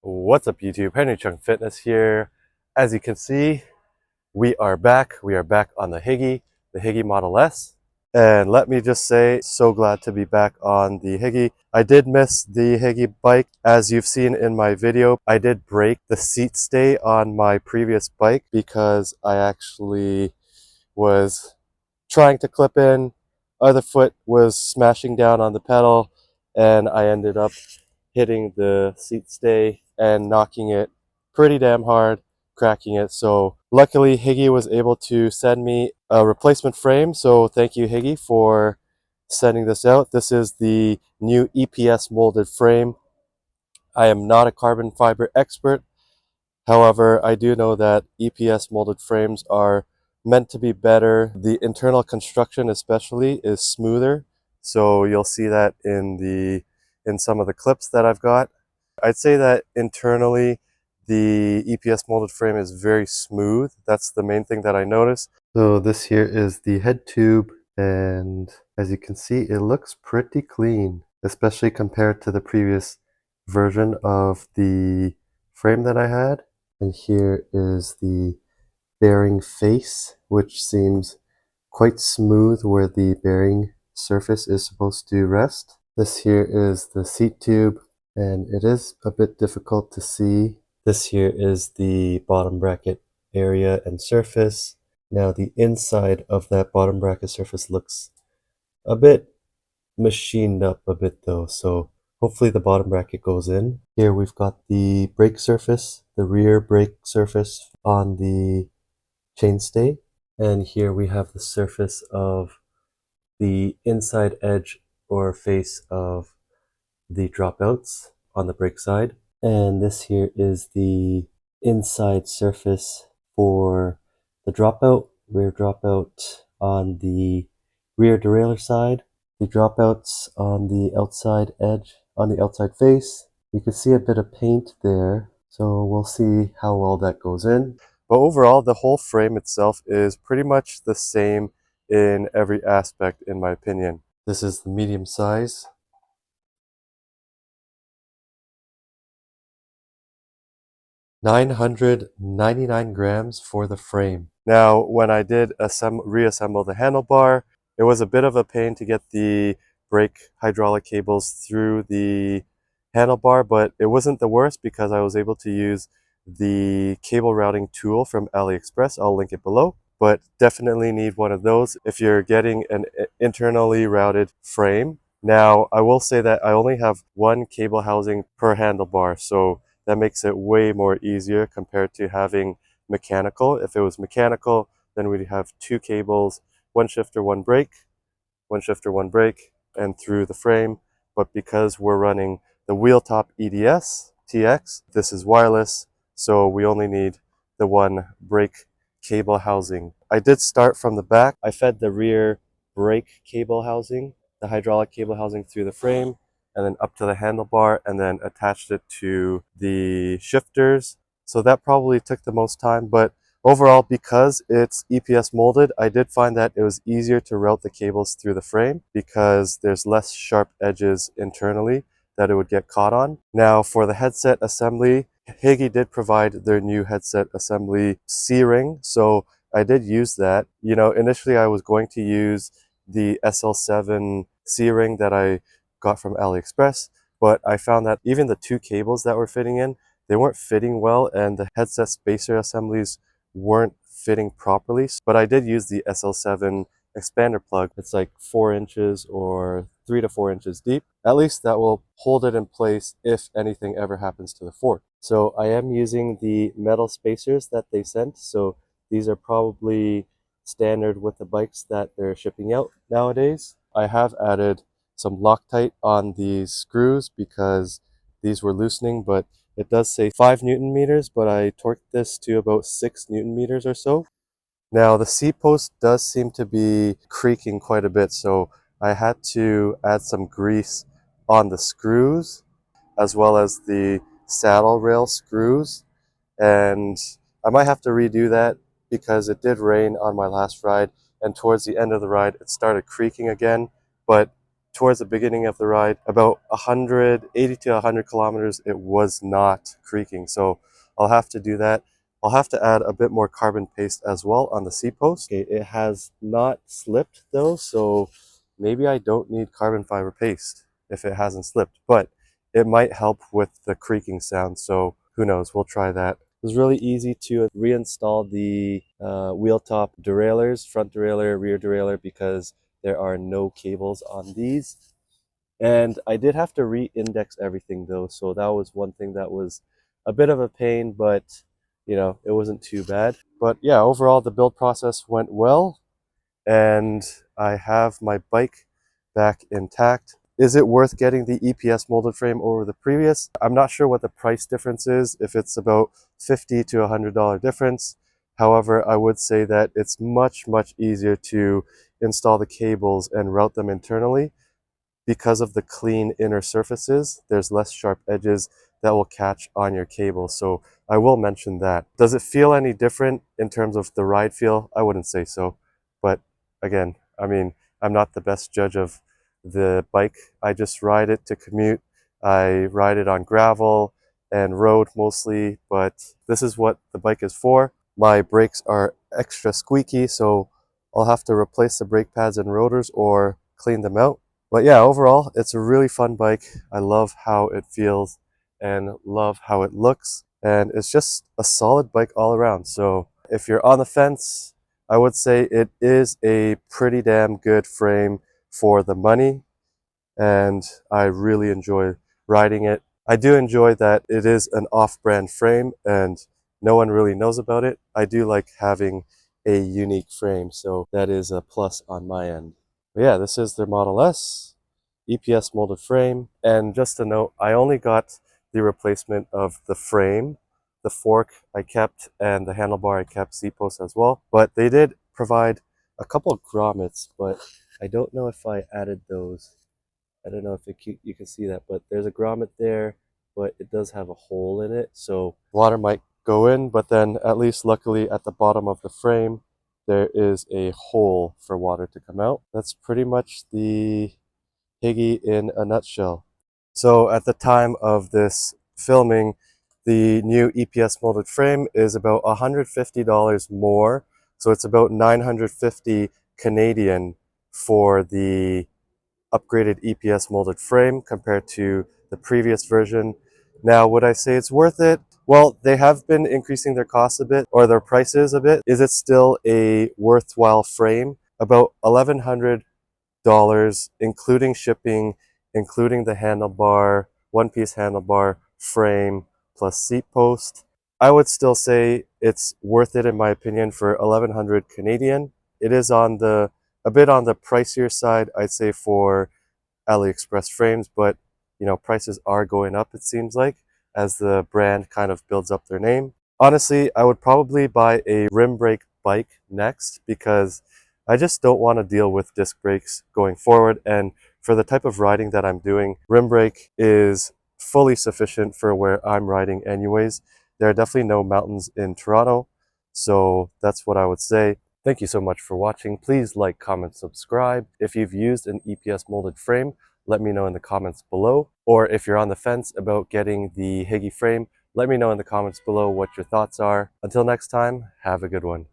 What's up YouTube, HyggeChunk Fitness here. As you can see, we are back on the Hygge Model S. And let me just say, so glad to be back on the Hygge. I did miss the Hygge bike. As you've seen in my video, I did break the seat stay on my previous bike because I actually was trying to clip in, other foot was smashing down on the pedal, and I ended up hitting the seat stay and knocking it pretty damn hard, cracking it. So luckily Hygge was able to send me a replacement frame. So thank you Hygge for sending this out. This is the new EPS molded frame. I am not a carbon fiber expert. However, I do know that EPS molded frames are meant to be better. The internal construction especially is smoother. So you'll see that in some of the clips that I've got. I'd say that internally the EPS molded frame is very smooth. That's the main thing that I noticed. So this here is the head tube, and as you can see, it looks pretty clean, especially compared to the previous version of the frame that I had. And here is the bearing face, which seems quite smooth where the bearing surface is supposed to rest. This here is the seat tube, and it is a bit difficult to see. This here is the bottom bracket area and surface. Now the inside of that bottom bracket surface looks a bit machined up a bit though, so hopefully the bottom bracket goes in. Here we've got the brake surface, the rear brake surface on the chainstay. And here we have the surface of the inside edge or face of the dropouts on the brake side. And this here is the inside surface for the dropout, rear dropout on the rear derailleur side. The dropouts on the outside edge, on the outside face. You can see a bit of paint there, so we'll see how well that goes in. But overall, the whole frame itself is pretty much the same in every aspect, in my opinion. This is the medium size. $999 grams for the frame. Now, when I did reassemble the handlebar, it was a bit of a pain to get the brake hydraulic cables through the handlebar, but it wasn't the worst because I was able to use the cable routing tool from AliExpress. I'll link it below, but definitely need one of those if you're getting an internally routed frame. Now, I will say that I only have one cable housing per handlebar, so that makes it way more easier compared to having mechanical. If it was mechanical, then we'd have two cables, one shifter, one brake, and through the frame. But because we're running the wheel top EDS TX, this is wireless, so we only need the one brake cable housing. I did start from the back. I fed the rear brake cable housing, the hydraulic cable housing through the frame, and then up to the handlebar, and then attached it to the shifters. So that probably took the most time, but overall, because it's EPS molded, I did find that it was easier to route the cables through the frame because there's less sharp edges internally that it would get caught on. Now for the headset assembly, Hygge did provide their new headset assembly C-ring, so I did use that. You know, initially I was going to use the SL7 C-ring that I got from AliExpress, but I found that even the two cables that were fitting in, they weren't fitting well, and the headset spacer assemblies weren't fitting properly. But I did use the SL7 expander plug. It's like 4 inches or 3 to 4 inches deep. At least that will hold it in place if anything ever happens to the fork. So I am using the metal spacers that they sent. So these are probably standard with the bikes that they're shipping out nowadays. I have added some Loctite on these screws because these were loosening, but it does say 5 Newton meters, but I torqued this to about 6 Newton meters or so. Now the seat post does seem to be creaking quite a bit, so I had to add some grease on the screws as well as the saddle rail screws, and I might have to redo that because it did rain on my last ride, and towards the end of the ride it started creaking again. But towards the beginning of the ride, about 180 to 100 kilometers, it was not creaking. So I'll have to do that. I'll have to add a bit more carbon paste as well on the seat post. Okay, it has not slipped though, so maybe I don't need carbon fiber paste if it hasn't slipped, but it might help with the creaking sound. So who knows, we'll try that. It was really easy to reinstall the wheel top derailleurs, front derailleur, rear derailleur, because there are no cables on these. And I did have to re-index everything though, so that was one thing that was a bit of a pain, but you know, it wasn't too bad. But yeah, overall the build process went well, and I have my bike back intact. Is it worth getting the EPS molded frame over the previous? I'm not sure what the price difference is, if it's about $50 to $100 difference. However, I would say that it's much easier to install the cables and route them internally because of the clean inner surfaces. There's less sharp edges that will catch on your cable. So I will mention that. Does it feel any different in terms of the ride feel? I wouldn't say so. But again, I mean, I'm not the best judge of the bike. I just ride it to commute. I ride it on gravel and road mostly, but this is what the bike is for. My brakes are extra squeaky, so I'll have to replace the brake pads and rotors or clean them out. But yeah, overall, it's a really fun bike. I love how it feels and love how it looks. And it's just a solid bike all around. So if you're on the fence, I would say it is a pretty damn good frame for the money. And I really enjoy riding it. I do enjoy that it is an off-brand frame and no one really knows about it. I do like having a unique frame, so that is a plus on my end. But yeah, this is their Model S, EPS molded frame. And just a note, I only got the replacement of the frame. The fork I kept and the handlebar I kept, seat post as well. But they did provide a couple of grommets, but I don't know if I added those. I don't know if you can see that, but there's a grommet there, but it does have a hole in it. So water might go in, but then at least luckily at the bottom of the frame, there is a hole for water to come out. That's pretty much the Hygge in a nutshell. So at the time of this filming, the new EPS molded frame is about $150 more. So it's about 950 Canadian for the upgraded EPS molded frame compared to the previous version. Now, would I say it's worth it? Well, they have been increasing their costs a bit, or their prices a bit. Is it still a worthwhile frame? About $1,100, including shipping, including the handlebar, one-piece handlebar, frame, plus seat post. I would still say it's worth it in my opinion for 1,100 Canadian. It is on the a bit on the pricier side, I'd say, for AliExpress frames, but you know, prices are going up, it seems like, as the brand kind of builds up their name. Honestly, I would probably buy a rim brake bike next because I just don't want to deal with disc brakes going forward. And for the type of riding that I'm doing, rim brake is fully sufficient for where I'm riding anyways. There are definitely no mountains in Toronto, so that's what I would say. Thank you so much for watching. Please like, comment, subscribe. If you've used an EPS molded frame, let me know in the comments below. Or if you're on the fence about getting the Hygge frame, let me know in the comments below what your thoughts are. Until next time, have a good one.